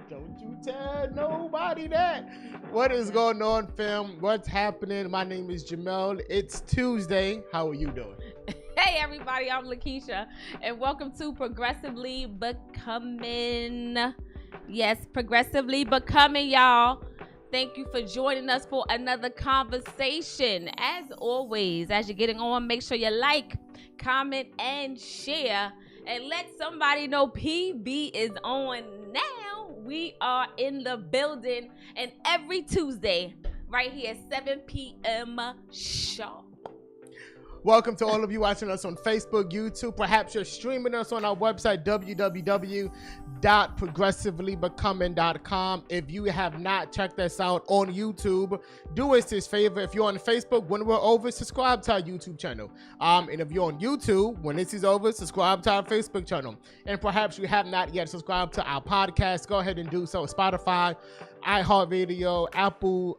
Don't you tell nobody that. What is going on, fam? What's happening? My name is Jamel. It's Tuesday. How are you doing? Hey everybody, I'm Lakeisha, and welcome to Progressively Becoming. Yes, Progressively Becoming, y'all. Thank you for joining us for another conversation. As always, as you're getting on, make sure you like, comment, and share. And let somebody know PB is on now. We are in the building, and every Tuesday, right here, 7 p.m. sharp. Welcome to all of you watching us on Facebook, YouTube. Perhaps you're streaming us on our website, www.progressivelybecoming.com. If you have not checked us out on YouTube, do us this favor. If you're on Facebook, when we're over, subscribe to our YouTube channel. And if you're on YouTube, when this is over, subscribe to our Facebook channel. And perhaps you have not yet subscribed to our podcast, go ahead and do so. Spotify, iHeartRadio, Apple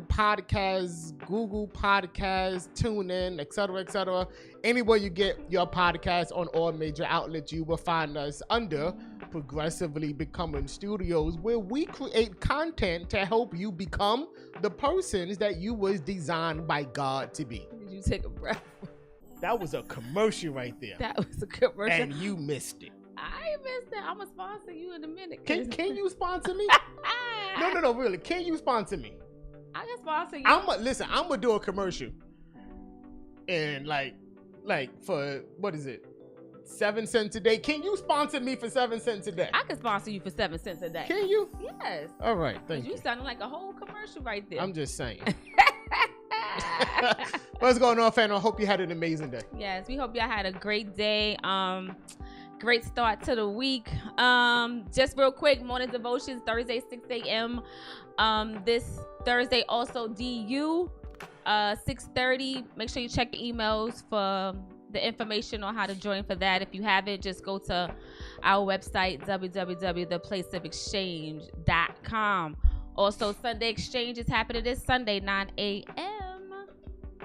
Podcasts, Google Podcasts, TuneIn, etc. Anywhere you get your podcast on all major outlets, you will find us under Progressively Becoming Studios, where we create content to help you become the persons that you was designed by God to be. Did you take a breath? That was a commercial right there. That was a commercial. And you missed it. I missed it. I'm going to sponsor you in a minute. Can you sponsor me? No, really. Can you sponsor me? I can sponsor you. I'm going to do a commercial. And like for, what is it? 7 cents a day. Can you sponsor me for 7 cents a day? I can sponsor you for 7 cents a day. Can you? Yes. All right. Thank you. You sounded like a whole commercial right there. I'm just saying. What's going on, fam? I hope you had an amazing day. Yes, we hope y'all had a great day. Great start to the week. Just real quick, morning devotions, Thursday, 6 a.m. This Thursday also DU, 6:30. Make sure you check your emails for the information on how to join for that. If you haven't, just go to our website, www.theplaceofexchange.com. Also, Sunday Exchange is happening this Sunday, 9 a.m.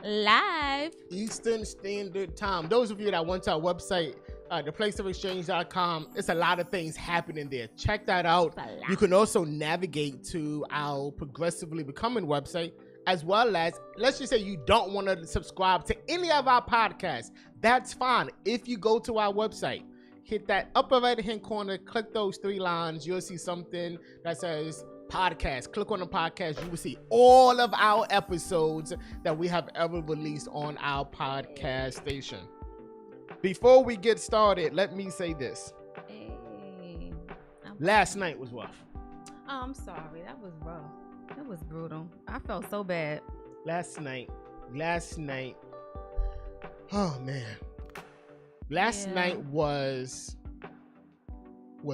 live. Eastern Standard Time. Those of you that went to our website, theplaceofexchange.com, it's a lot of things happening there. Check that out. You can also navigate to our Progressively Becoming website, as well as, let's just say you don't want to subscribe to any of our podcasts. That's fine. If you go to our website, hit that upper right-hand corner, click those 3 lines, you'll see something that says podcast. Click on the podcast. You will see all of our episodes that we have ever released on our podcast station. Before we get started, let me say this. Hey, Last night was rough. Oh, I'm sorry. That was rough. That was brutal. I felt so bad. Last night. Oh man. Last night was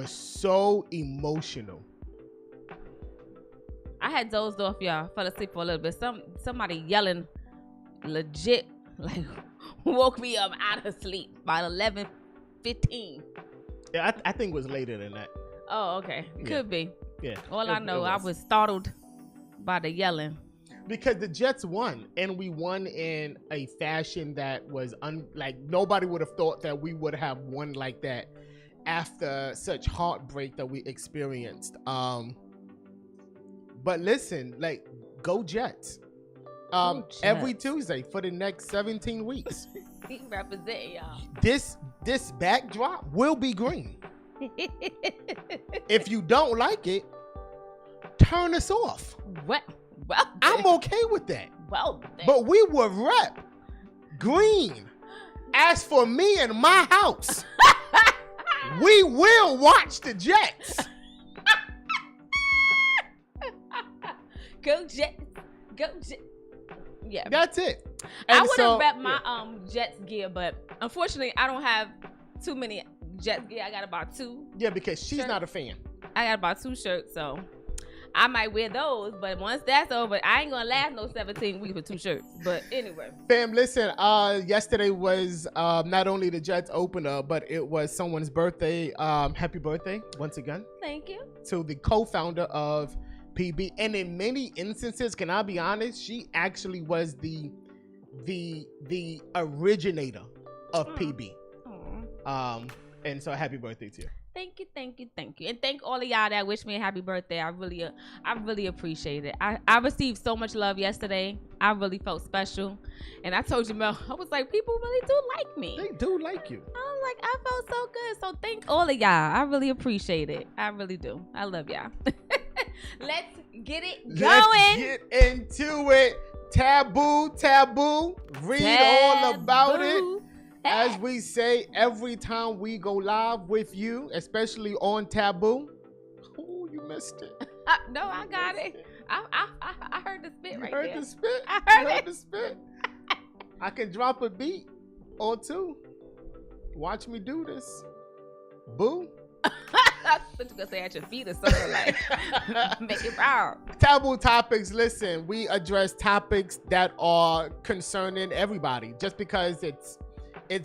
so emotional. I had dozed off, y'all. Fell asleep for a little bit. Somebody yelling legit, like, woke me up out of sleep by 11:15. Yeah, I think it was later than that. Oh, okay. Could be. Yeah. I know, I was startled by the yelling. Because the Jets won, and we won in a fashion that was like nobody would have thought that we would have won like that after such heartbreak that we experienced. But listen, like, go Jets. Every Tuesday for the next 17 weeks. He representing y'all. This backdrop will be green. If you don't like it, turn us off. Well, I'm okay with that. Well, but we will rep green. As for me and my house, we will watch the Jets. Go Jets. Go Jets. Yeah. That's it. And I would have repped my Jets gear, but unfortunately I don't have too many Jets gear. I got about 2. Yeah, because she's shirts. not a fan. I got about 2 shirts, so I might wear those, but once that's over, I ain't gonna last no 17 weeks with 2 shirts. But anyway. Fam, listen, yesterday was not only the Jets opener, but it was someone's birthday. Happy birthday, once again. Thank you. To the co-founder of PB. And in many instances, can I be honest, she actually was the originator of PB. And so happy birthday to you. Thank you. And thank all of y'all that wish me a happy birthday. I really appreciate it. I received so much love yesterday. I really felt special. And I told you, Mel, I was like, people really do like me. They do like you. I'm like, I felt so good. So thank all of y'all. I really appreciate it. I really do. I love y'all. Let's get it going. Let's get into it. Taboo. Read all about it. As we say every time we go live with you, especially on Taboo. Oh, you missed it. No, I got it. I heard the spit right there. You heard the spit? I heard the spit? I can drop a beat or 2. Watch me do this. Boo. I thought you were going to say at your feet or something, like, make it proud. Taboo Topics. Listen, we address topics that are concerning everybody. Just because it's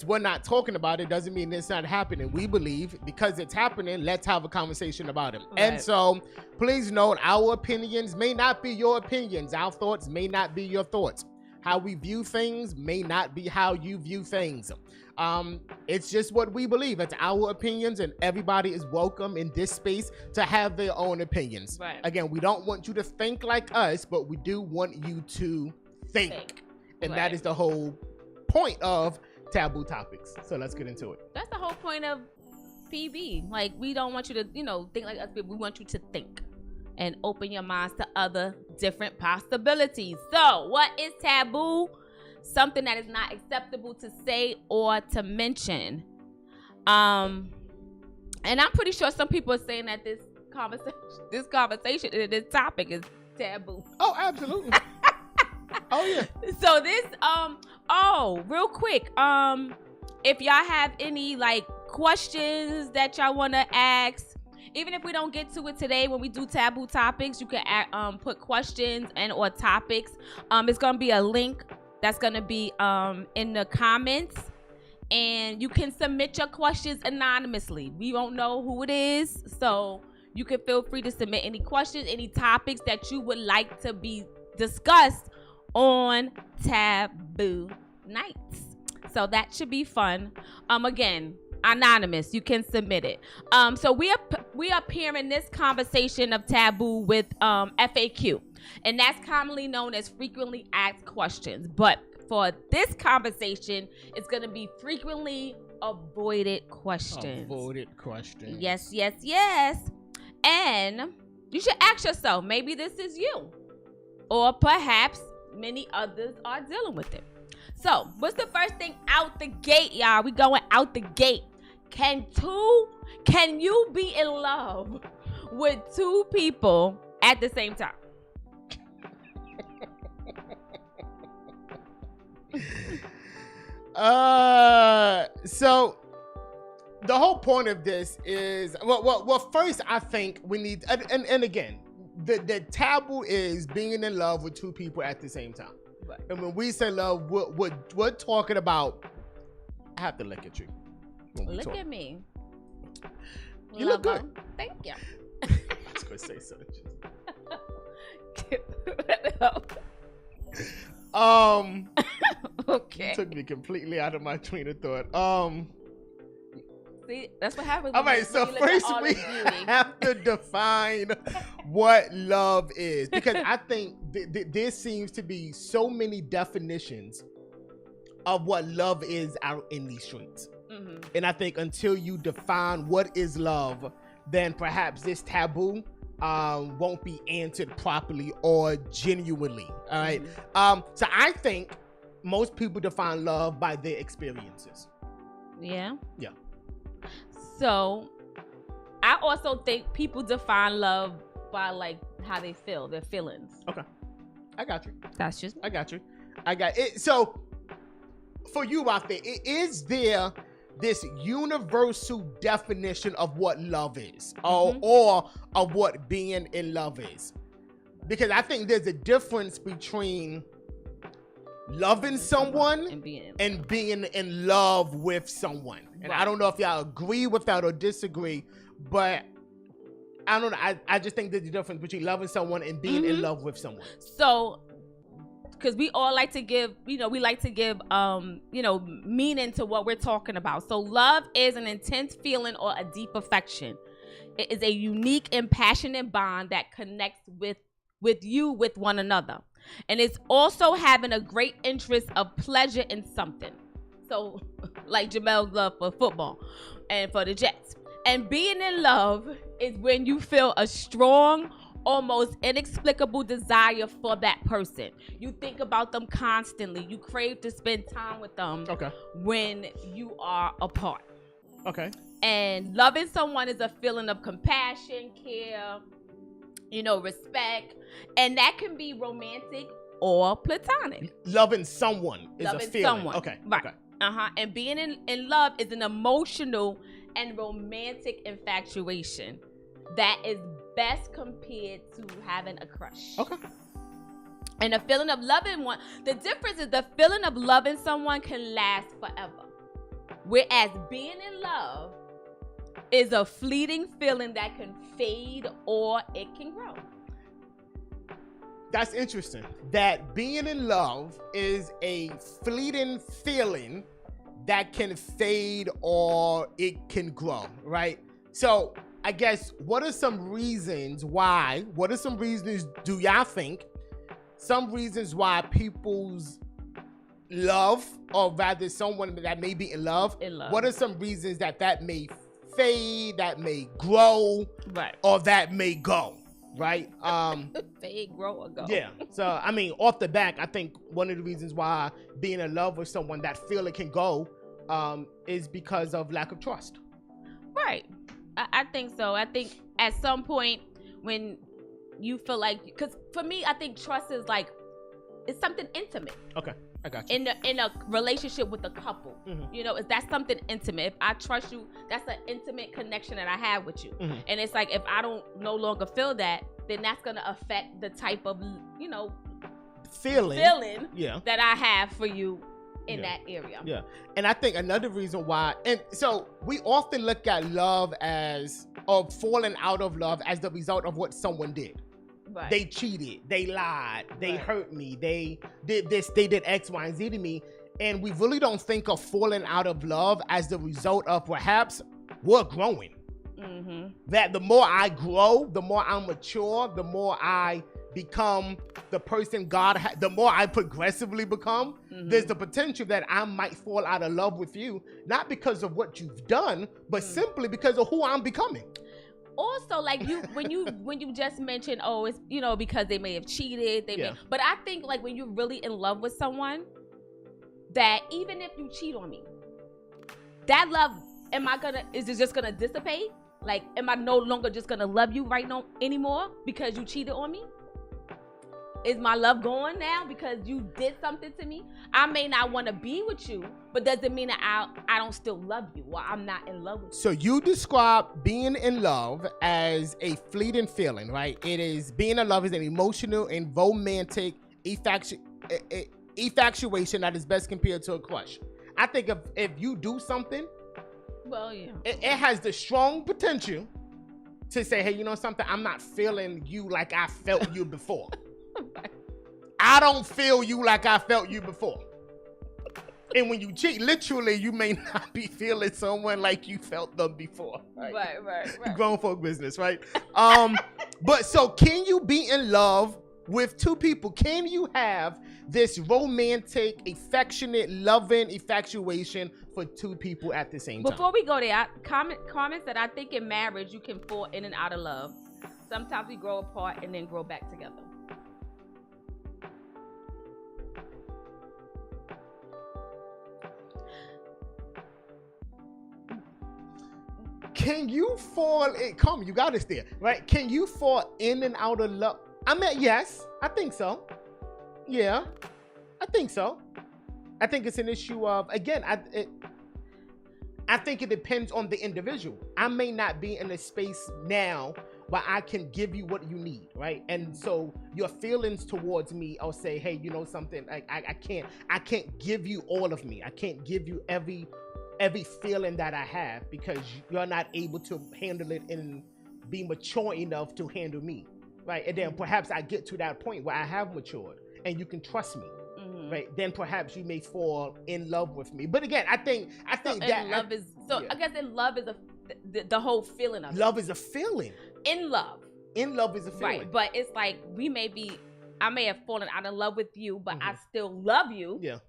we're not talking about it doesn't mean it's not happening. We believe because it's happening, let's have a conversation about it. Right. And so please note, our opinions may not be your opinions. Our thoughts may not be your thoughts. How we view things may not be how you view things. It's just what we believe. It's our opinions, and everybody is welcome in this space to have their own opinions. Right. Again, we don't want you to think like us, but we do want you to think. And that is the whole point of Taboo Topics. So let's get into it. That's the whole point of PB. Like, we don't want you to, think like us, but we want you to think and open your minds to other different possibilities. So, what is taboo? Something that is not acceptable to say or to mention. And I'm pretty sure some people are saying that this conversation, this topic is taboo. Oh, absolutely. Oh yeah. So this real quick, if y'all have any like questions that y'all want to ask, even if we don't get to it today when we do Taboo Topics, you can put questions and or topics. It's gonna be a link that's gonna be in the comments, and you can submit your questions anonymously. We don't know who it is, so You can feel free to submit any questions, any topics that you would like to be discussed on Taboo Nights. So that should be fun. Again, anonymous, you can submit it. So we are pairing this conversation of taboo with FAQ, and that's commonly known as frequently asked questions. But for this conversation, it's going to be frequently avoided questions. Avoided questions. Yes, yes, yes. And you should ask yourself, maybe this is you, or perhaps many others are dealing with it. So, what's the first thing out the gate, y'all? We going out the gate. Can you be in love with two people at the same time? So the whole point of this is, well, first I think we need, and again, the taboo is being in love with two people at the same time. Right. And when we say love, we're talking about, I have to look at you. Look at me. You look good. Thank you. I was going to say something. Okay. You took me completely out of my train of thought. See, that's what happens. All right, so first we have to define what love is, because I think there seems to be so many definitions of what love is out in these streets. Mm-hmm. And I think until you define what is love, then perhaps this taboo won't be answered properly or genuinely. All right. Mm-hmm. So I think most people define love by their experiences. Yeah. Yeah. So I also think people define love by like how they feel, their feelings. Okay. I got you. That's just, I got you. I got it. So for you out there, is there this universal definition of what love is, or of what being in love is? Because I think there's a difference between loving someone and being in love with someone. And right. I don't know if y'all agree with that or disagree, but I don't know. I just think there's a difference between loving someone and being in love with someone. So, because we all like to give, we like to give, meaning to what we're talking about. So love is an intense feeling or a deep affection. It is a unique and passionate bond that connects with one another. And it's also having a great interest of pleasure in something. So like Jamel's love for football and for the Jets. And being in love is when you feel a strong, almost inexplicable desire for that person. You think about them constantly. You crave to spend time with them when you are apart. Okay. And loving someone is a feeling of compassion, care, respect. And that can be romantic or platonic. Loving someone is a feeling. Someone. Okay. Right. Okay. And being in love is an emotional and romantic infatuation that is best compared to having a crush. Okay. And the feeling of loving one, the difference is the feeling of loving someone can last forever. Whereas being in love is a fleeting feeling that can fade or it can grow. That's interesting. That being in love is a fleeting feeling that can fade or it can grow, right? So I guess, what are some reasons do y'all think, some reasons why people's love, or rather someone that may be in love, what are some reasons that may fade, that may grow, right, or that may go? Right? Fade, grow, or go. Yeah. So, I mean, off the back, I think one of the reasons why being in love with someone that feel it can go is because of lack of trust. Right. I think so. I think at some point when you feel like, because for me, I think trust is like, it's something intimate. Okay. I got you. In a relationship with a couple, is that something intimate? If I trust you, that's an intimate connection that I have with you. Mm-hmm. And it's like, if I don't no longer feel that, then that's gonna affect the type of feeling that I have for you in that area. Yeah. And I think another reason why, and so we often look at love as, or falling out of love as the result of what someone did. Right. They cheated, they lied, they Right. hurt me, they did this, they did X, Y, and Z to me. And we really don't think of falling out of love as the result of perhaps we're growing. Mm-hmm. That the more I grow, the more I mature, the more I become the person God the more I progressively become, there's the potential that I might fall out of love with you, not because of what you've done, but simply because of who I'm becoming. Also, like when you just mentioned, oh, it's because they may have cheated, but I think like when you're really in love with someone, that even if you cheat on me, that love, is it just gonna dissipate? Like, am I no longer just gonna love you anymore because you cheated on me? Is my love gone now because you did something to me? I may not want to be with you, but doesn't mean that I don't still love you or I'm not in love with you. So you describe being in love as a fleeting feeling, right? Being in love is an emotional and romantic infatuation that is best compared to a crush. I think if you do something, well, yeah, it has the strong potential to say, hey, you know something? I'm not feeling you like I felt you before. I don't feel you like I felt you before. And when you cheat, literally, you may not be feeling someone like you felt them before. Right. Grown folk business, right? But so can you be in love with two people? Can you have this romantic, affectionate, loving infatuation for two people at the same time? Before we go there, comments that I think in marriage you can fall in and out of love. Sometimes we grow apart and then grow back together. Can you fall in, you got us there, right? Can you fall in and out of love? I mean, yes, I think so. Yeah, I think so. I think it's an issue of, again, I think it depends on the individual. I may not be in a space now where I can give you what you need, right? And so your feelings towards me, I'll say, hey, you know something, I can't give you all of me. I can't give you every feeling that I have because you're not able to handle it and be mature enough to handle me, right? And then perhaps I get to that point where I have matured and you can trust me, right? Then perhaps you may fall in love with me. But again, I think I guess in love is the whole feeling of love is a feeling. In love is a feeling, right? But it's like I may have fallen out of love with you, but I still love you. Yeah.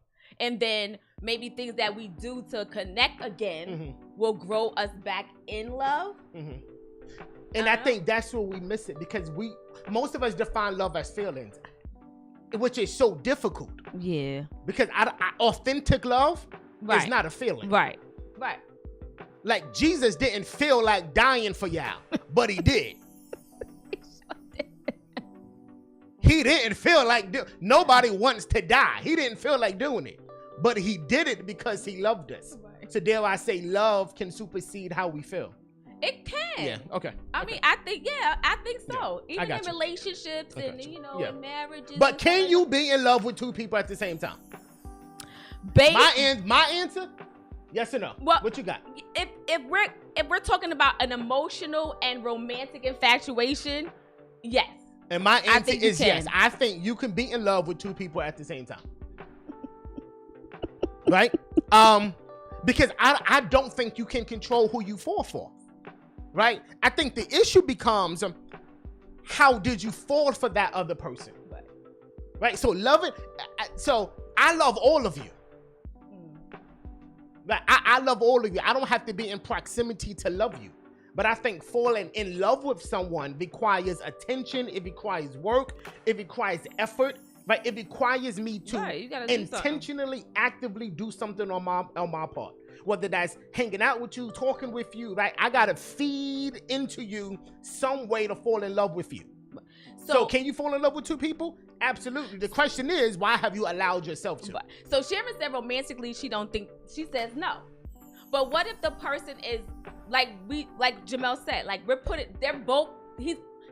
And then maybe things that we do to connect again will grow us back in love. And I think that's where we miss it because most of us define love as feelings, which is so difficult. Yeah. Because authentic love is not a feeling. Right. Like Jesus didn't feel like dying for y'all, but he did. He didn't feel like nobody wants to die. He didn't feel like doing it, but he did it because he loved us. Right. So dare I say, love can supersede how we feel. It can. Yeah. Okay. I mean, I think so. Yeah, even in relationships and in marriages. But can you be in love with two people at the same time? My answer, yes or no. Well, what you got? If we're talking about an emotional and romantic infatuation, yes. And my answer is yes. I think you can be in love with two people at the same time. Right? Because I don't think you can control who you fall for. Right? I think the issue becomes how did you fall for that other person? Right? So I love all of you. Right? I love all of you. I don't have to be in proximity to love you. But I think falling in love with someone requires attention. It requires work. It requires effort. Right? It requires me to intentionally, actively do something on my part. Whether that's hanging out with you, talking with you, right? I gotta feed into you some way to fall in love with you. So can you fall in love with two people? Absolutely. The question is, why have you allowed yourself to? So Sharon said romantically, she says no. But what if the person is like Jamel said, like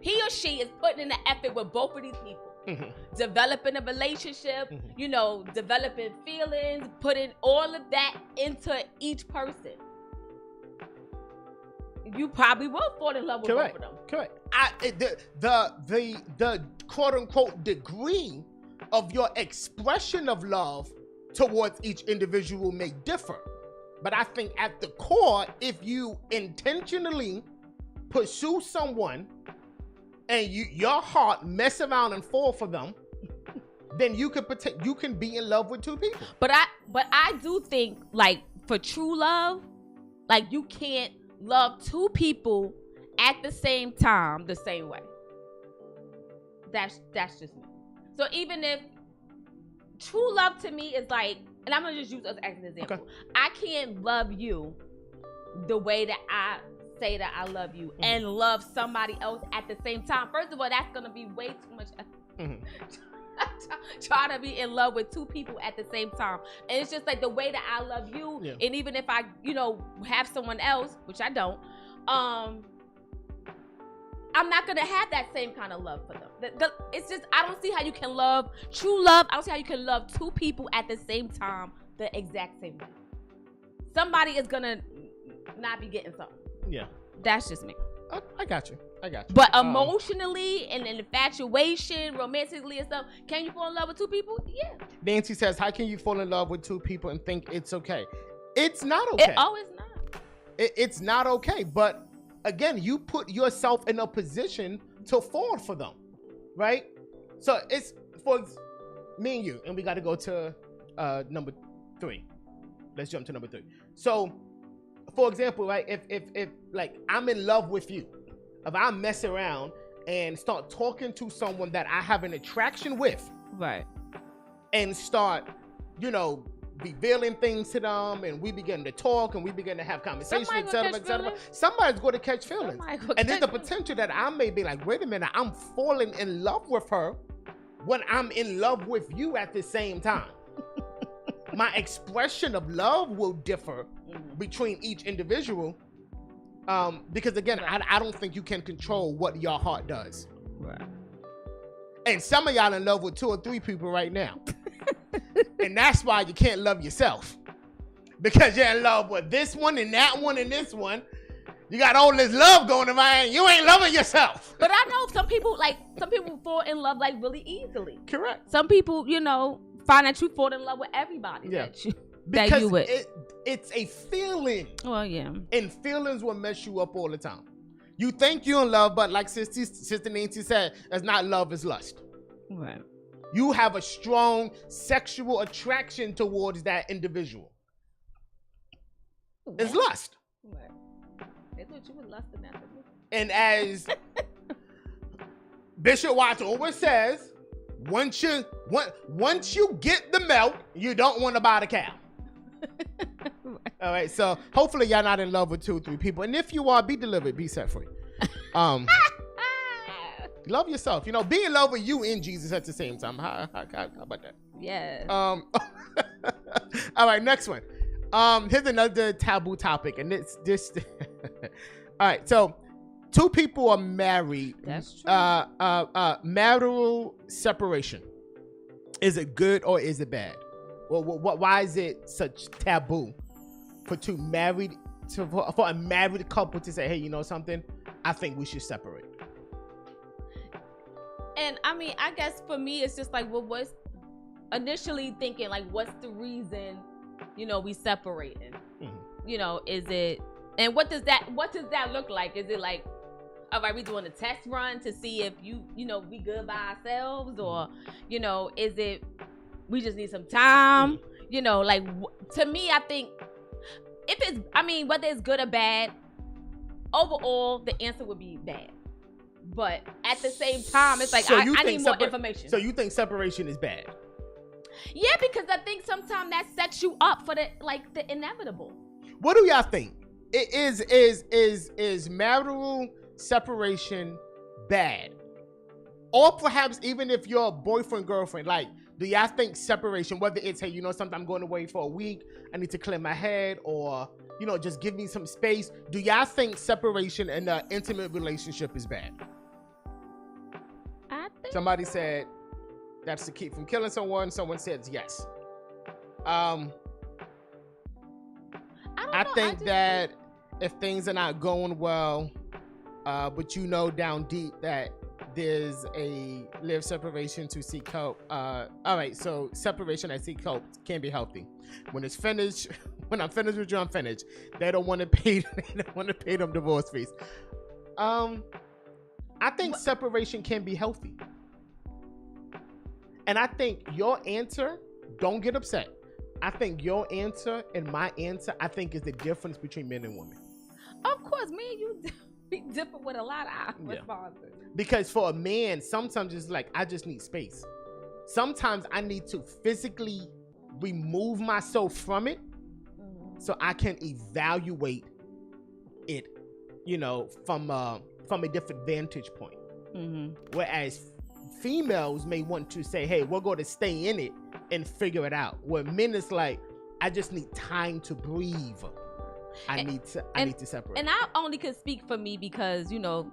he or she is putting in the effort with both of these people. developing a relationship, developing feelings, putting all of that into each person. You probably will fall in love with both of them. Correct. The quote unquote degree of your expression of love towards each individual may differ. But I think at the core, if you intentionally pursue someone and your heart mess around and fall for them, then you can be in love with two people. But I do think, like, for true love, like, you can't love two people at the same time the same way. That's just me. So even if true love to me is like, and I'm gonna just use us as an example. Okay. I can't love you the way that I say that I love you and love somebody else at the same time. First of all, that's gonna be way too much. Try to be in love with two people at the same time, and it's just like the way that I love you. Yeah. And even if I, have someone else, which I don't, I'm not gonna have that same kind of love for them. It's just, I don't see how you can love true love. I don't see how you can love two people at the same time the exact same way. Somebody is gonna not be getting something. Yeah, that's just me. I got you. But emotionally and in infatuation, romantically and stuff, can you fall in love with two people? Yeah. Nancy says, how can you fall in love with two people and think it's okay? It's not okay. It's not. It's not okay. But again, you put yourself in a position to fall for them, right? So it's for me and you, and we got to go to number 3. Let's jump to number 3. So, for example, right, if like I'm in love with you, if I mess around and start talking to someone that I have an attraction with, right, and start, revealing things to them, and we begin to talk and we begin to have conversations, etc., somebody's going to catch feelings. And there's the potential that I may be like, wait a minute, I'm falling in love with her when I'm in love with you at the same time. My expression of love will differ between each individual. Because again, I don't think you can control what your heart does. Right. And some of y'all in love with 2 or 3 people right now. And that's why you can't love yourself. Because you're in love with this one and that one and this one. You got all this love going around, you ain't loving yourself. But I know some people fall in love like really easily. Correct. Some people, find that you fall in love with everybody. Yeah. That you with. It's a feeling. Well, yeah. And feelings will mess you up all the time. You think you're in love, but like Sister Nancy said, it's not love, it's lust. Right. You have a strong sexual attraction towards that individual. Right. It's lust. Right. They thought you were lusting after me. And as Bishop Watts always says, once you get the milk, you don't want to buy the cow. All right, so hopefully y'all not in love with 2 or 3 people, and if you are, be delivered, be set free. Love yourself. Be in love with you and Jesus at the same time. How about that? Yeah. All right, next one. Here's another taboo topic, and it's this. All right, so 2 people are married. That's true. Marital separation. Is it good or is it bad? Well, why is it such taboo for for a married couple to say, hey, you know something? I think we should separate. And I mean, I guess for me, it's just like, what's initially thinking, like, what's the reason, we separating? Mm-hmm. Is it, and what does that look like? Is it like, all right, we doing a test run to see if we good by ourselves, or, is it, we just need some time? To me, I think whether it's good or bad, overall, the answer would be bad. But at the same time, it's like, I need more information. So you think separation is bad? Yeah, because I think sometimes that sets you up for the inevitable. What do y'all think? Is marital separation bad? Or perhaps even if you're a boyfriend, girlfriend, do y'all think separation, whether it's, hey, something, I'm going away for a week, I need to clear my head, or, just give me some space. Do y'all think separation in an intimate relationship is bad? I think somebody said that's to keep from killing someone. Someone says yes. I think that if things are not going well, but you know down deep that there's a live separation to seek help. All right, so separation and seek help can be healthy. When it's finished, when I'm finished with you, I'm finished. They don't want to pay. They don't want to pay them divorce fees. I think separation can be healthy, and I think your answer. Don't get upset. I think your answer and my answer, I think, is the difference between men and women. Of course, me and you be different with a lot of our responses. Because for a man, sometimes it's like, I just need space. Sometimes I need to physically remove myself from it so I can evaluate it, you know, from a different vantage point. Whereas females may want to say, hey, we're going to stay in it and figure it out. Where men is like, I just need time to breathe. I need to separate. And I only can speak for me because, you know,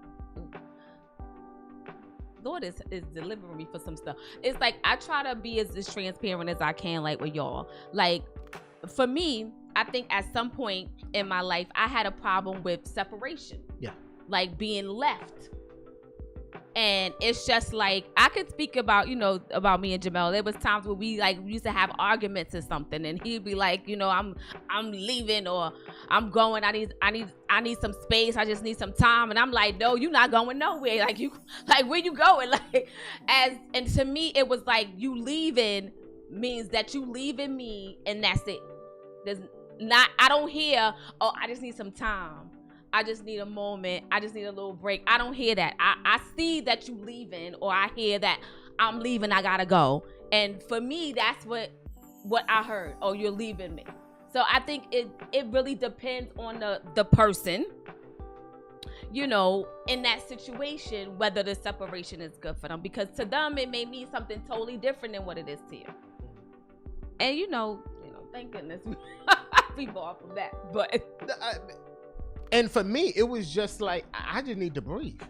Lord is delivering me for some stuff. It's like I try to be as transparent as I can, like with y'all. Like for me, I think at some point in my life, I had a problem with separation. Yeah. Like being left. And it's just like, I could speak about, you know, about me and Jamel. There was times where we used to have arguments or something, and he'd be like, you know, I'm leaving, or I'm going. I need some space. I just need some time. And I'm like, no, you're not going nowhere. Like where you going? And to me, it was like, you leaving means that you leaving me, and that's it. I don't hear, oh, I just need some time. I just need a moment. I just need a little break. I don't hear that. I see that you leaving, or I hear that I'm leaving. I gotta go. And for me, that's what I heard. Oh, you're leaving me. So I think it really depends on the person, you know, in that situation, whether the separation is good for them. Because to them, it may mean something totally different than what it is to you. And you know, thank goodness we bought from that. But and for me, it was just like, I just need to breathe.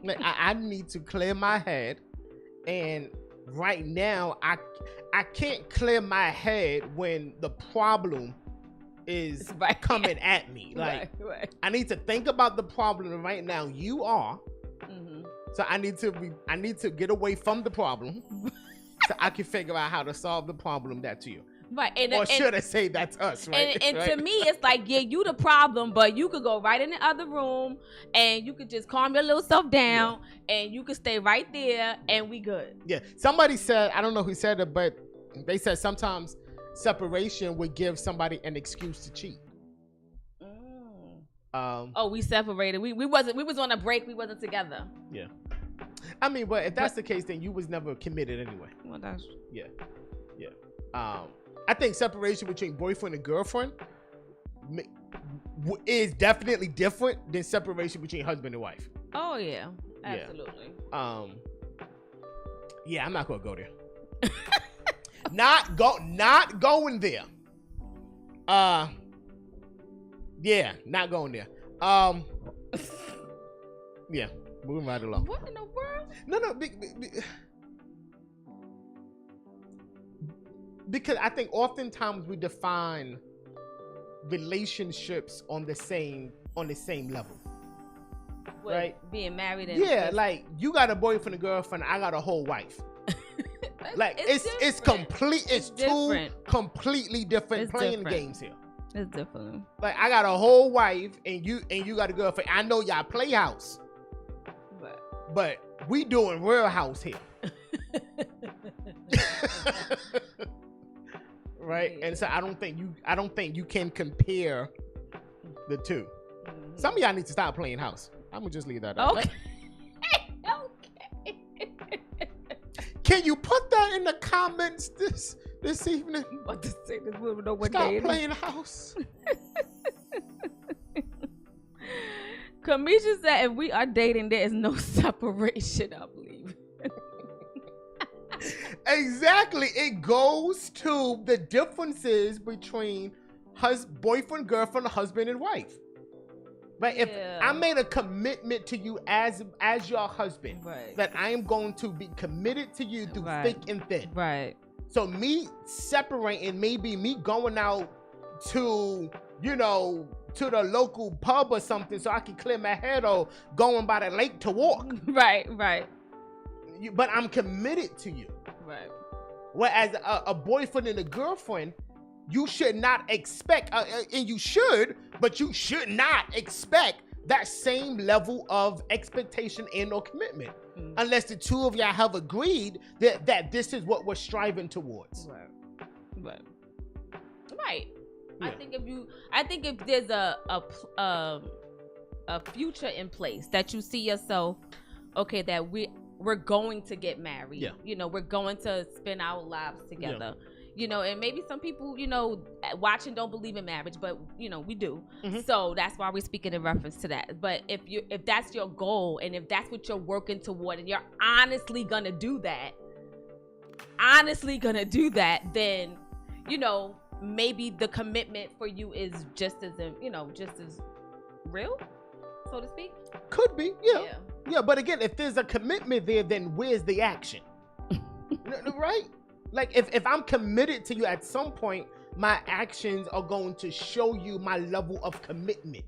Like, I need to clear my head. And right now, I can't clear my head when the problem is coming at me. Like, I need to think about the problem. And right now, you are. So I need to get away from the problem so I can figure out how to solve the problem that's you. Right. Or should I say that's us, right? And to me, it's like, yeah, you the problem, but you could go right in the other room and you could just calm your little self down and you could stay right there and we good. Yeah. Somebody said, I don't know who said it, but they said sometimes separation would give somebody an excuse to cheat. We separated. We was on a break. We wasn't together. Yeah. I mean, but if that's the case, then you was never committed anyway. Well, that's... Yeah. I think separation between boyfriend and girlfriend is definitely different than separation between husband and wife. Oh yeah, absolutely. Yeah, I'm not gonna go there. not going there. Yeah, not going there. Yeah, moving right along. What in the world? No. Because I think oftentimes we define relationships on the same level. What, right? Being married and like you got a boyfriend and girlfriend, I got a whole wife. Like it's two completely different playing games here. It's different. Like I got a whole wife and you got a girlfriend. I know y'all play house. But we doing real house here. Right? And so I don't think you can compare the two. Some of y'all need to stop playing house. I'm gonna just leave that out. Okay. Okay. Can you put that in the comments this evening? I'm about to say this woman know what Stop day playing house. Kamisha said if we are dating, there is no separation, I believe. Exactly. It goes to the differences between boyfriend, girlfriend, husband, and wife. Right? If I made a commitment to you as your husband, right, that I am going to be committed to you through thick and thin. Right. So me separating, maybe me going out to, to the local pub or something so I can clear my head, or going by the lake to walk. Right. But I'm committed to you. Right. Whereas a boyfriend and a girlfriend, you should not expect, and you should, but you should not expect that same level of expectation and or commitment, unless the two of y'all have agreed that this is what we're striving towards. Right. Yeah. I think if there's a future in place that you see yourself, okay, that we're going to get married. Yeah. We're going to spend our lives together. Yeah. And maybe some people, watching don't believe in marriage, but we do. Mm-hmm. So that's why we're speaking in reference to that. But if that's your goal, and if that's what you're working toward, and you're honestly gonna do that, then maybe the commitment for you is just as real, so to speak. Could be, yeah. But again, if there's a commitment there, then where's the action? Right? Like if I'm committed to you, at some point, my actions are going to show you my level of commitment.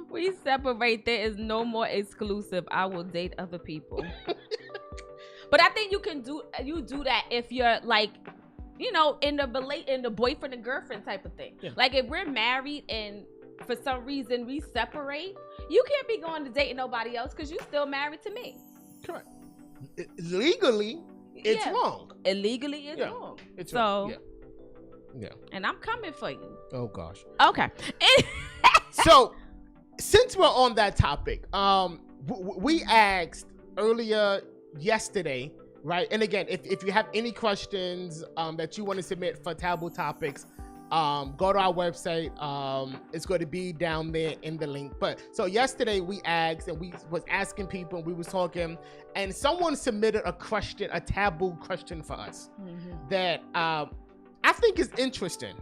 We separate. There is no more exclusive. I will date other people. But I think you do that if you're like, in the boyfriend and girlfriend type of thing. Yeah. Like if we're married and for some reason we separate, you can't be going to date nobody else because you're still married to me. Correct. Legally, it's wrong. Illegally, it's wrong. It's wrong. So, yeah. And I'm coming for you. Oh gosh. Okay. So, since we're on that topic, we asked earlier yesterday, right? And again, if you have any questions that you want to submit for Taboo Topics, go to our website. It's going to be down there in the link. But so yesterday we asked, and we was asking people, and we was talking, and someone submitted a taboo question for us that I think is interesting.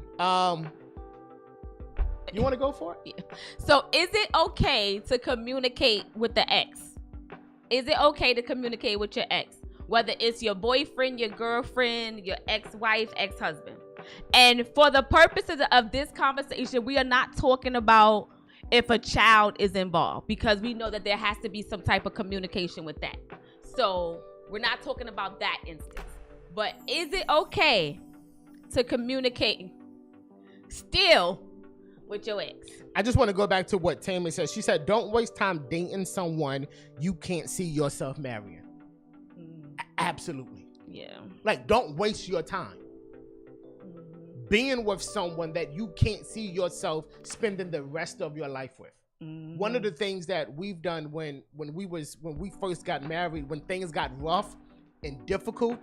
You want to go for it? Yeah. So is it okay to communicate with the ex? Is it okay to communicate with your ex? Whether it's your boyfriend, your girlfriend, your ex-wife, ex-husband. And for the purposes of this conversation, we are not talking about if a child is involved, because we know that there has to be some type of communication with that. So we're not talking about that instance. But is it okay to communicate still with your ex? I just want to go back to what Tammy said. She said, don't waste time dating someone you can't see yourself marrying. Absolutely. Yeah. Like, don't waste your time being with someone that you can't see yourself spending the rest of your life with. One of the things that we've done when we first got married, when things got rough and difficult,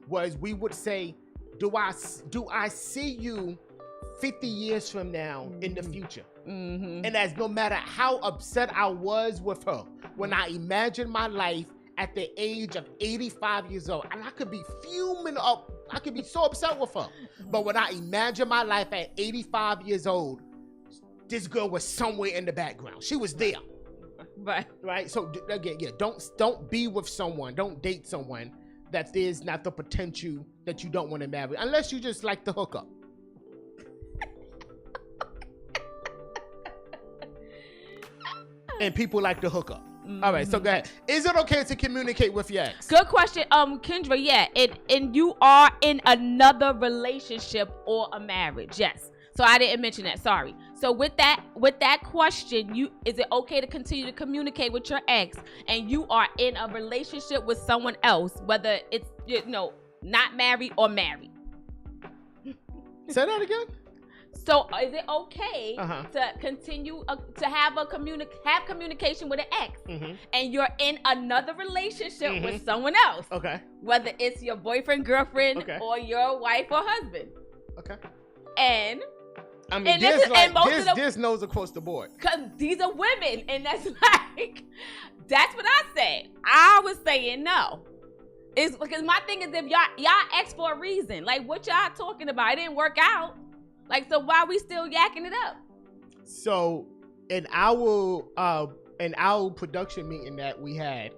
was we would say, do I see you 50 years from now in the future? And as no matter how upset I was with her, when I imagined my life at the age of 85 years old, and I could be fuming up, I could be so upset with her. But when I imagine my life at 85 years old, this girl was somewhere in the background. She was there. Right? So again, don't be with someone, don't date someone that there's not the potential that you don't want to marry, unless you just like to hook up. And people like to hook up. All right, so go ahead. Is it okay to communicate with your ex? Good question, Kendra. Yeah, and you are in another relationship or a marriage. Yes. So I didn't mention that. Sorry. So with that question, is it okay to continue to communicate with your ex, and you are in a relationship with someone else, whether it's not married or married? Say that again. So is it okay to continue to have communication with an ex, and you're in another relationship with someone else? Okay. Whether it's your boyfriend, girlfriend, or your wife or husband. Okay. And I mean, there's no's across the board. Because these are women, and that's what I said. I was saying no. It's because my thing is, if y'all ex for a reason, like what y'all talking about, it didn't work out. Like, so why we still yakking it up? So in our production meeting that we had,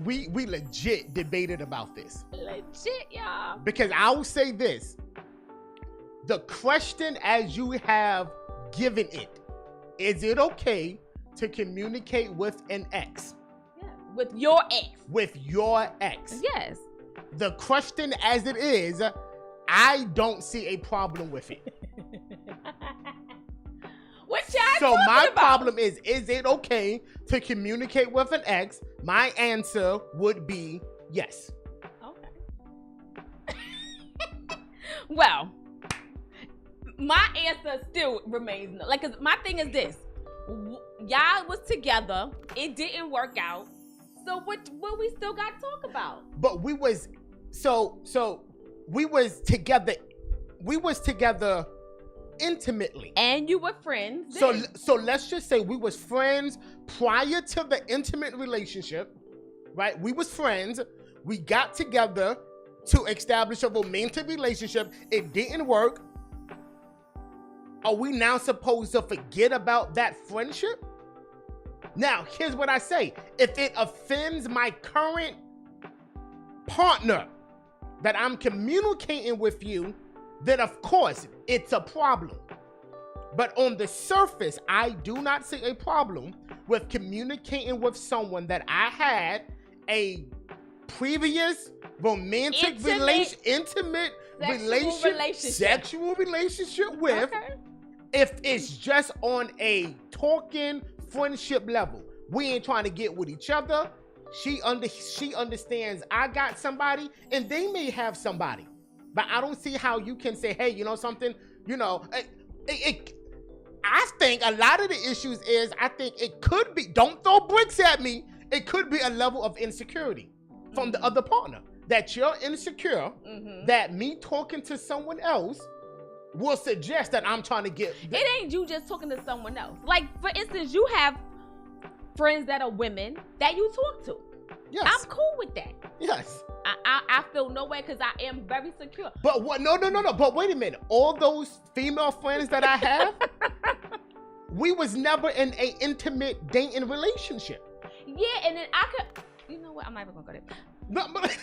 we legit debated about this. Legit, y'all. Because I will say this: the question as you have given it, is it okay to communicate with an ex? Yeah. With your ex. With your ex. Yes. The question as it is, I don't see a problem with it. What y'all So talking my about? problem is it okay to communicate with an ex? My answer would be yes. Okay. Well, my answer still remains no. Like, 'cause my thing is this: y'all was together, it didn't work out. So what we still got to talk about? But we was we was together. We was together intimately. And you were friends. So let's just say we was friends prior to the intimate relationship, right? We was friends. We got together to establish a romantic relationship. It didn't work. Are we now supposed to forget about that friendship? Now, here's what I say. If it offends my current partner that I'm communicating with you, then of course it's a problem. But on the surface, I do not see a problem with communicating with someone that I had a previous romantic intimate sexual relationship with, Okay. if it's just on a talking friendship level. We ain't trying to get with each other. She understands I got somebody and they may have somebody. But I don't see how you can say, hey, you know something, you know, I think a lot of the issues is, I think it could be, don't throw bricks at me, it could be a level of insecurity from the other partner. That you're insecure, that me talking to someone else will suggest that I'm trying to get... It ain't you just talking to someone else. Like, for instance, you have friends that are women that you talk to. Yes. I'm cool with that. Yes. I feel no way because I am very secure. But what? No. But wait a minute. All those female friends that I have, we was never in a intimate dating relationship. Yeah, and then I could... You know what? I'm not even going to go there. No, but...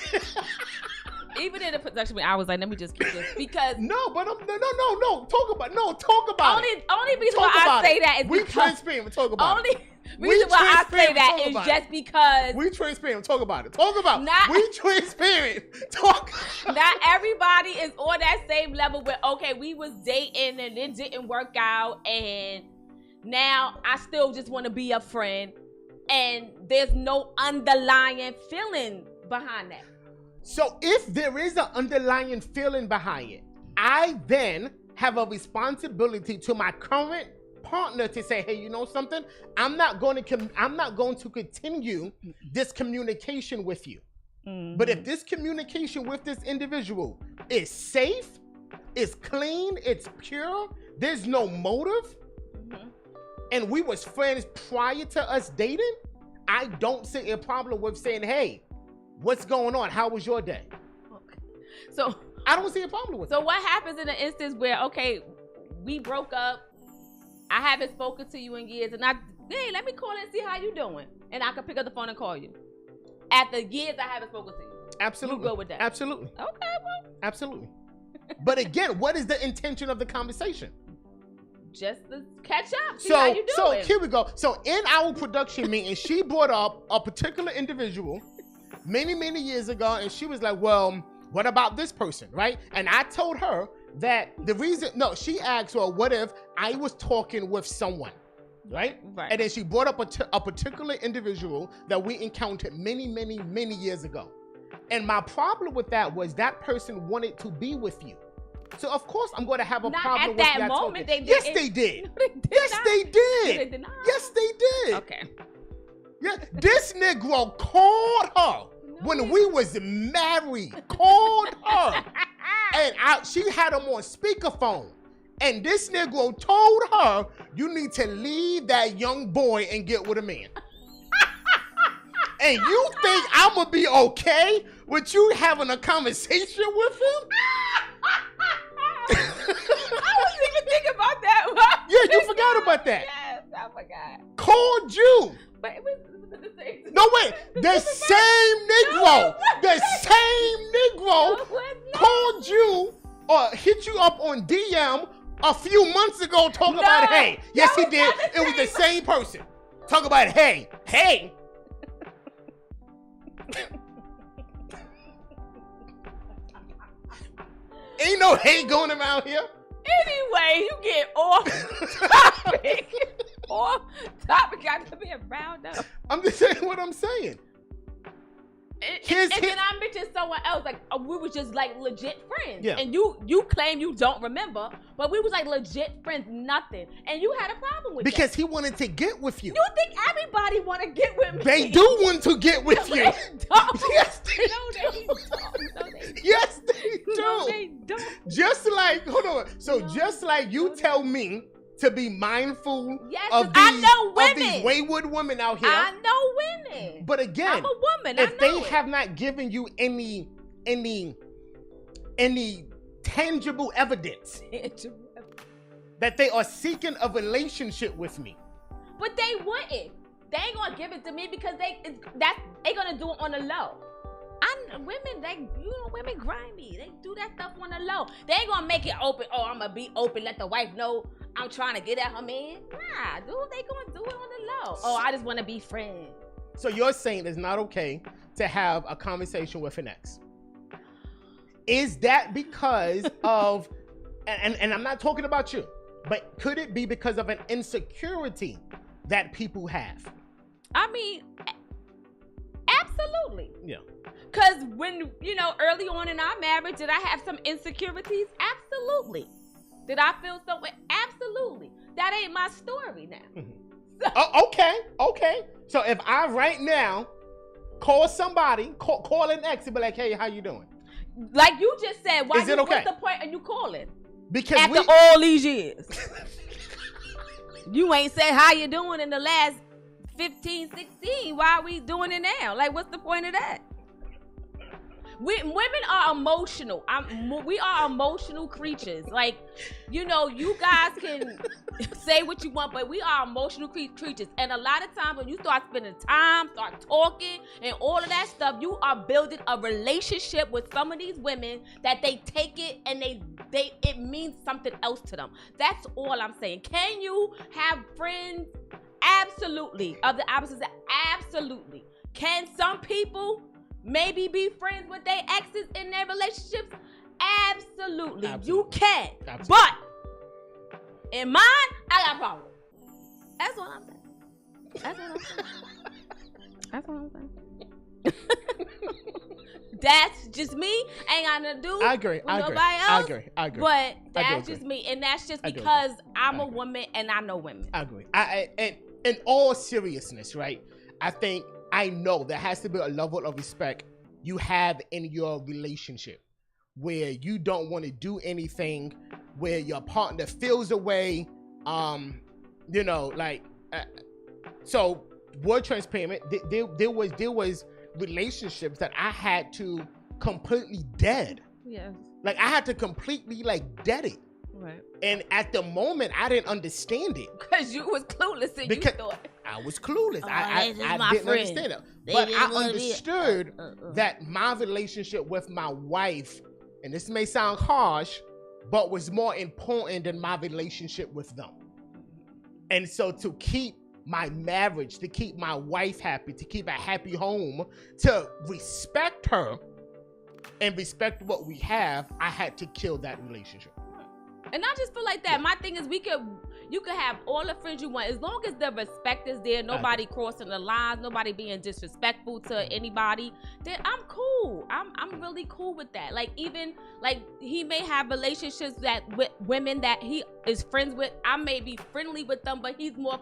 Even in the production, I was like, let me just keep this because... No, but no. Talk about it. Only reason why I say that is we because... transparent. Talk about it. Reason why I say that is just because... We transparent. Talk about it. We transparent. Talk. Not everybody is on that same level where, okay, we was dating and it didn't work out and now I still just want to be a friend and there's no underlying feeling behind that. So if there is an underlying feeling behind it, I then have a responsibility to my current partner to say, hey, you know something? I'm not going to continue this communication with you. Mm-hmm. But if this communication with this individual is safe, it's clean, it's pure, there's no motive, and we was friends prior to us dating, I don't see a problem with saying, hey, what's going on? How was your day? Okay. So I don't see a problem with it. So what happens in an instance where, okay, we broke up, I haven't spoken to you in years, and hey, let me call and see how you doing. And I can pick up the phone and call you. After years I haven't spoken to you. Absolutely. You go with that. Absolutely. Okay, well. Absolutely. But again, what is the intention of the conversation? Just to catch up, see how you doing. So here we go. So in our production meeting, she brought up a particular individual many years ago, and she was like, well, what about this person, right? And I told her that the reason, she asked, well, what if I was talking with someone, right? And then she brought up a particular individual that we encountered many years ago. And my problem with that was that person wanted to be with you. So of course I'm going to have a problem with that moment. Yes, they did. Yes, they did. Yes, they did. Okay. Yeah, this Negro called her when we was married. Called her, and she had him on speakerphone. And this Negro told her, "You need to leave that young boy and get with a man." And you think I'm gonna be okay with you having a conversation with him? I wasn't even thinking about that. Yeah, you forgot about that. Yes, I forgot. Called you. But it was the same. No, wait. The same Negro. The same Negro called you or hit you up on DM a few months ago talking about hey. Yes, he did. It was the same person. Talk about hey. Hey. Ain't no hate going around here. Anyway, you get off topic. Off topic. Got to be around up. I'm just saying what I'm saying. And then I mentioned someone else, like we was just like legit friends. Yeah. And you claim you don't remember, but we was like legit friends, nothing. And you had a problem with because that. he wanted to get with you. You think everybody want to get with me? They do want to get with you. They don't. Yes, they No, they don't. No, they don't. Yes, they do. No, they don't. Just like, hold on. So No, just like you tell me to be mindful Yes, of I these, know of women. these wayward women out here. I know women. But again, I'm a woman. if I know they it. have not given you any tangible evidence that they are seeking a relationship with me. But they wouldn't. They ain't gonna give it to me because they gonna do it on the low. Women grimy. They do that stuff on the low. They ain't gonna make it open. Oh, I'm gonna be open. Let the wife know I'm trying to get at her man. Nah, dude, they gonna do it on the low. Oh, I just want to be friends. So you're saying it's not okay to have a conversation with an ex? Is that because of, and I'm not talking about you, but could it be because of an insecurity that people have? I mean, absolutely. Yeah. Because when, early on in our marriage, did I have some insecurities? Absolutely. Did I feel some way? Absolutely. That ain't my story now. Mm-hmm. Okay. So if I right now call somebody, call an ex and be like, hey, how you doing? Like you just said, what's the point of you calling? Because after all these years. You ain't say how you doing in the last 15, 16. Why are we doing it now? Like, what's the point of that? Women are emotional. We are emotional creatures. Like, you guys can say what you want, but we are emotional creatures. And a lot of times when you start spending time, start talking, and all of that stuff, you are building a relationship with some of these women that they take it and it means something else to them. That's all I'm saying. Can you have friends? Absolutely. Of the opposites, absolutely. Can some people maybe be friends with their exes in their relationships? Absolutely. You can. Absolutely. But in mine, I got problems. That's what I'm saying. That's what I'm saying. That's just me. Ain't got nothing to do with nobody else. I agree. But that's just me. And that's just because I'm a woman and I know women. I agree. And in all seriousness, right? I know there has to be a level of respect you have in your relationship where you don't want to do anything where your partner feels away. So we're transparent. There was relationships that I had to completely dead. Yes. Like I had to completely dead it. Right. And at the moment, I didn't understand it. Because you was clueless and you thought. I was clueless. Oh, I didn't understand it. But I understood that my relationship with my wife, and this may sound harsh, but was more important than my relationship with them. And so to keep my marriage, to keep my wife happy, to keep a happy home, to respect her and respect what we have, I had to kill that relationship. And I just feel like that. My thing is you could have all the friends you want. As long as the respect is there, nobody crossing the lines, nobody being disrespectful to anybody, then I'm cool. I'm really cool with that. Like even he may have relationships with women that he is friends with. I may be friendly with them, but he's more,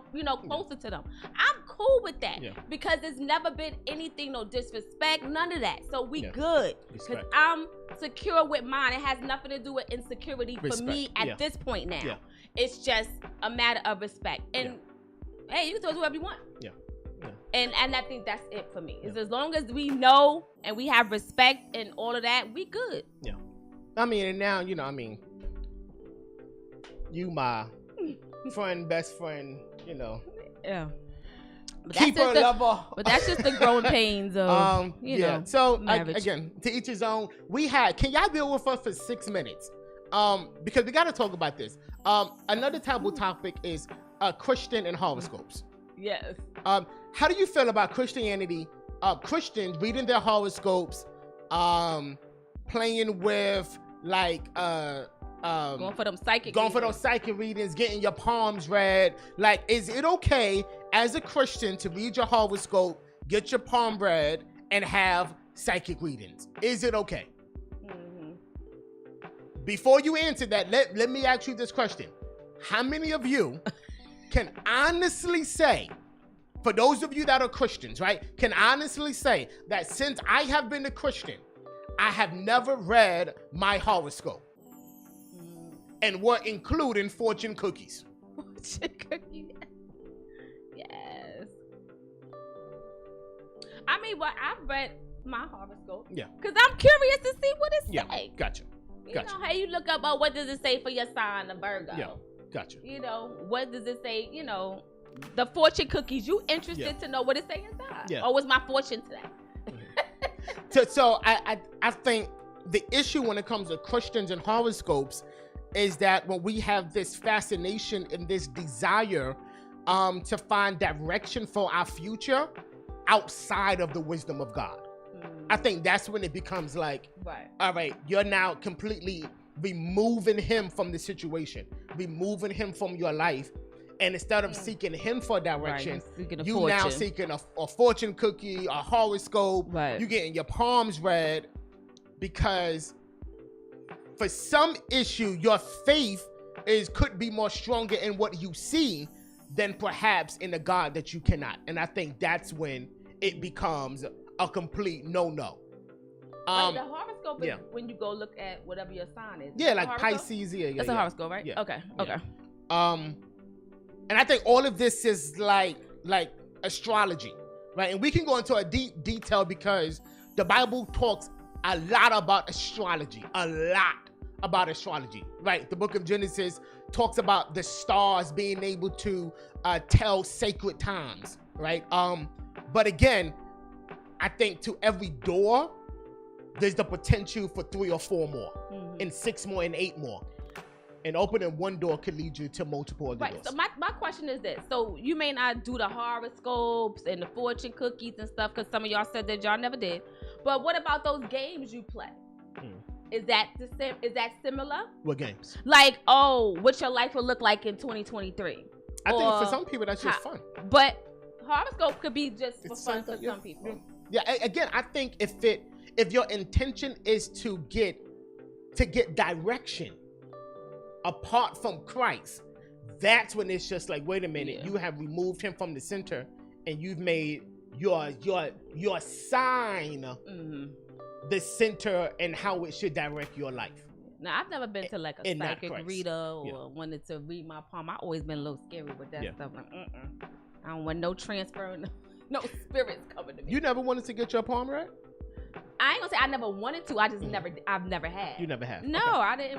closer to them. I'm cool with that because there's never been anything, no disrespect, none of that. So we good because I'm secure with mine. It has nothing to do with insecurity for me at this point now. Yeah. It's just a matter of respect. And hey, you can do whatever you want. Yeah. And I think that's it for me. Is as long as we know and we have respect and all of that, we good. Yeah. I mean, and now, you my friend, best friend, Yeah. But keeper, lover. But that's just the growing pains of, So marriage. again, to each his own. Can y'all deal with us for 6 minutes? Because we got to talk about this. Another taboo topic is Christian and horoscopes. Yes. How do you feel about Christianity? Christians reading their horoscopes, playing with going for them psychic readings, getting your palms read. Like, is it okay as a Christian to read your horoscope, get your palm read, and have psychic readings? Is it okay? Mm-hmm. Before you answer that, let me ask you this question. How many of you can honestly say, for those of you that are Christians, right, can honestly say that since I have been a Christian, I have never read my horoscope? And we're including fortune cookies. Fortune cookies. Yes. I mean, I've read my horoscope. Yeah. Because I'm curious to see what it Yeah. says. Gotcha. You know how you look up, what does it say for your sign, the Virgo? Yeah. Gotcha. What does it say, the fortune cookies. You interested to know what it say inside? Yeah. Or was my fortune today? So I think the issue when it comes to Christians and horoscopes is that when we have this fascination and this desire to find direction for our future outside of the wisdom of God. I think that's when it becomes like, all right, you're now completely removing him from the situation, removing him from your life. And instead of seeking him for direction, you now seeking a fortune cookie, a horoscope. Right. You getting your palms read because for some issue, your faith could be more stronger in what you see than perhaps in a God that you cannot. And I think that's when it becomes a complete no-no. The horoscope is when you go look at whatever your sign is. Yeah, like Pisces. That's a horoscope, right? Yeah. Okay. And I think all of this is like astrology, right? And we can go into a deep detail because the Bible talks a lot about astrology, right? The book of Genesis talks about the stars being able to tell sacred times, right? But again, I think to every door, there's the potential for 3 or 4 more, and 6 more, and 8 more. And opening one door could lead you to multiple other doors. So my question is this. So you may not do the horoscopes and the fortune cookies and stuff because some of y'all said that y'all never did. But what about those games you play? Is that the same? Is that similar? What games? Like, what your life will look like in 2023. I think for some people that's just fun. But horoscope could be just for fun for some people. Yeah. Again, I think if your intention is to get direction apart from Christ, that's when it's just like, wait a minute, you have removed him from the center and you've made your sign the center and how it should direct your life. Now, I've never been to like a psychic reader or wanted to read my palm. I've always been a little scary with that stuff. Like, I don't want no transfer, no spirits coming to me. You never wanted to get your palm read? I ain't gonna say I never wanted to. I've never had. You never have? No, okay.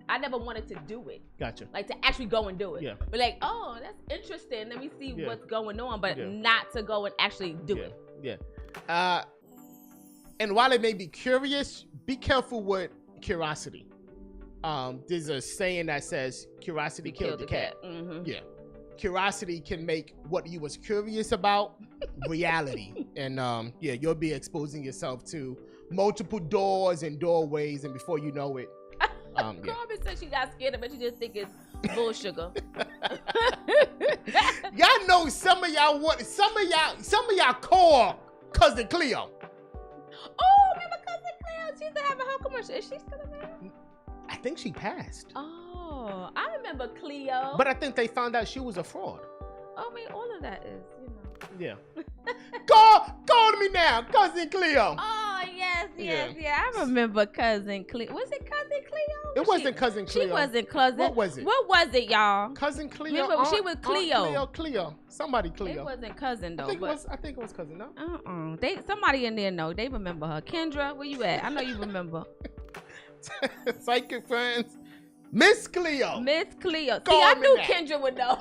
I never wanted to do it. Gotcha. Like to actually go and do it. Yeah. But like, that's interesting. Let me see what's going on, but not to go and actually do it. Yeah. And while it may be curious, be careful with curiosity. There's a saying that says curiosity killed the cat. Yeah. Curiosity can make what you was curious about reality. And you'll be exposing yourself to multiple doors and doorways, and before you know it, Carmen said she got scared of it. She just think it's bull sugar. Y'all know some of y'all call Cousin Cleo. Oh, remember Cousin Cleo? She used to have a whole commercial. Is she still around? I think she passed. Oh, I remember Cleo. But I think they found out she was a fraud. I mean, all of that is, Yeah. Call me now, Cousin Cleo. Oh, yes. I remember Cousin Cleo. Was it Cousin Cleo? It wasn't Cousin Cleo. She wasn't Cousin. What was it? What was it, y'all? Cousin Cleo. Remember, she was Cleo. Cleo. Somebody Cleo. It wasn't Cousin, though. I think it was Cousin, no? Somebody in there know. They remember her. Kendra, where you at? I know you remember. Psychic friends, Miss Cleo. Miss Cleo. See, Call I me knew now. Kendra would know.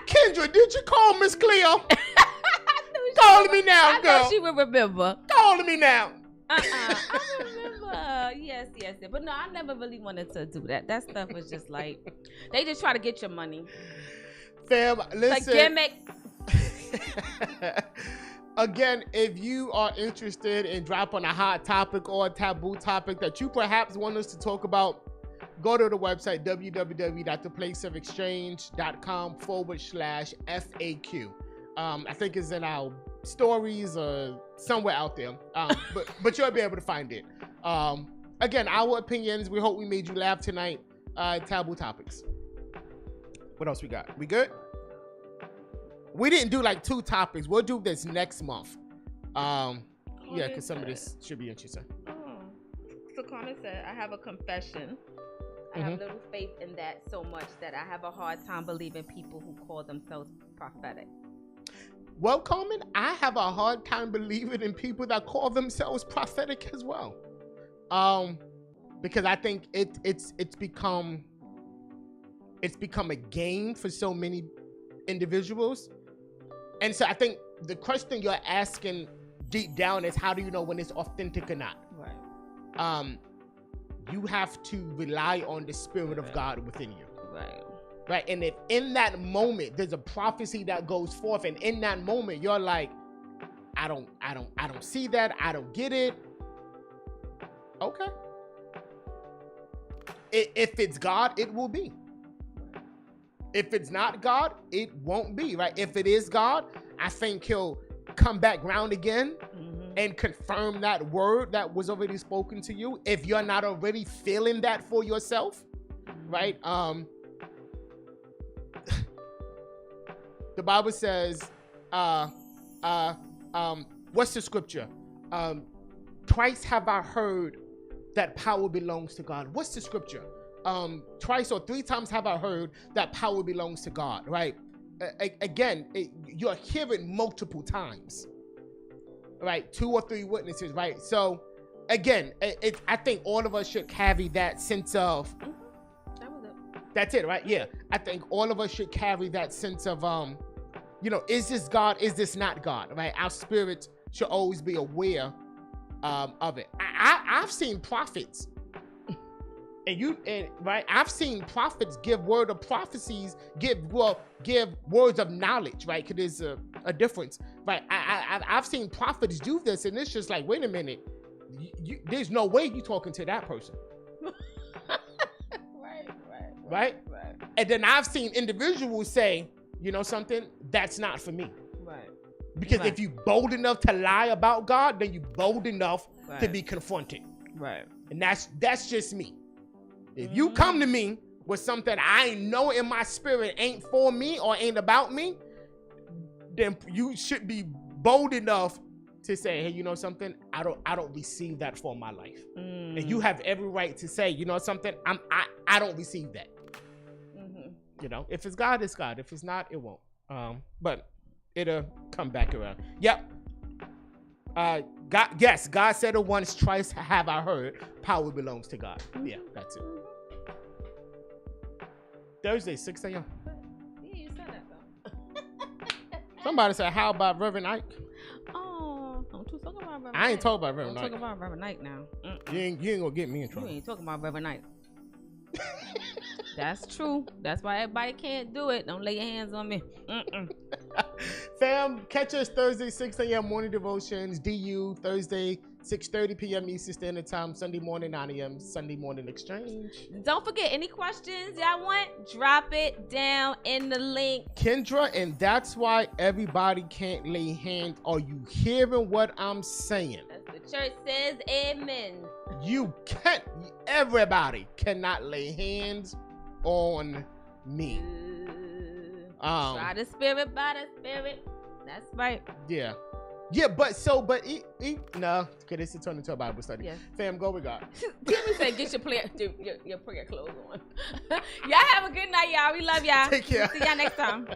Kendra, did you call Miss Cleo? I knew she Calling would- me now, I girl. know she would remember. Calling me now. I remember. Yes. But no, I never really wanted to do that. That stuff was just like, they just try to get your money. Fam, It's listen. a gimmick. Again, if you are interested in dropping a hot topic or a taboo topic that you perhaps want us to talk about, go to the website www.theplaceofexchange.com/FAQ. I think it's in our stories or somewhere out there, but you'll be able to find it. Again, our opinions. We hope we made you laugh tonight. Taboo topics. What else we got? We good? We didn't do like 2 topics. We'll do this next month. Yeah, because some of this should be interesting. So Carmen said, I have a confession. I have little faith in that so much that I have a hard time believing people who call themselves prophetic. Well, Carmen, I have a hard time believing in people that call themselves prophetic as well. Because I think it's become a game for so many individuals. And so I think the question you're asking deep down is, how do you know when it's authentic or not? Right. You have to rely on the Spirit of God within you. Right. And if in that moment there's a prophecy that goes forth, and in that moment you're like, I don't see that, I don't get it. Okay. If it's God, it will be. If it's not God, it won't be, right? If it is God, I think he'll come back round again and confirm that word that was already spoken to you. If you're not already feeling that for yourself, right? The Bible says, what's the scripture? Twice have I heard that power belongs to God. What's the scripture? Twice or 3 times have I heard that power belongs to God, right? You're hearing multiple times, right? 2 or 3 witnesses, right? So again, I think all of us should carry that sense of, That was it. that's it, right? Yeah. I think all of us should carry that sense of, is this God? Is this not God, right? Our spirits should always be aware of it. I've seen prophets right? I've seen prophets give word of prophecies, give words of knowledge, right? Because there's a difference, right? I've seen prophets do this, and it's just like, wait a minute, there's no way you talking to that person. Right? And then I've seen individuals say, you know something, that's not for me. Right. Because if you bold enough to lie about God, then you bold enough to be confronted. Right. And that's just me. If you come to me with something I know in my spirit ain't for me or ain't about me, then you should be bold enough to say, hey, you know something, I don't receive that for my life. And you have every right to say, you know something, I don't receive that. You know, if it's God, it's God. If it's not, it won't. But it'll come back around. Yep. God said it once, twice have I heard, power belongs to God. Yeah, that's it. Thursday, 6 a.m. Yeah, you said that though. Somebody said, how about Reverend Ike? Oh, don't you talk about Reverend I ain't Ike. talking about Reverend Don't Ike. talk about Reverend Ike now. You ain't gonna get me in You trouble. ain't talking about Reverend Ike. That's true. That's why everybody can't do it. Don't lay your hands on me. Fam, catch us Thursday, 6 a.m. morning devotions. DU Thursday, 6:30 p.m. Eastern Standard Time. Sunday morning, 9 a.m. Sunday morning exchange. Don't forget, any questions y'all want, drop it down in the link. Kendra, and that's why everybody can't lay hands. Are you hearing what I'm saying? As the church says, amen. You can't. Everybody cannot lay hands on me. Try the spirit by the spirit. That's right. Yeah, no, because this is turning into a Bible study. Yes. Fam, go with God. Timmy said, get your prayer clothes on. Y'all have a good night, y'all. We love y'all. Take care. See y'all next time.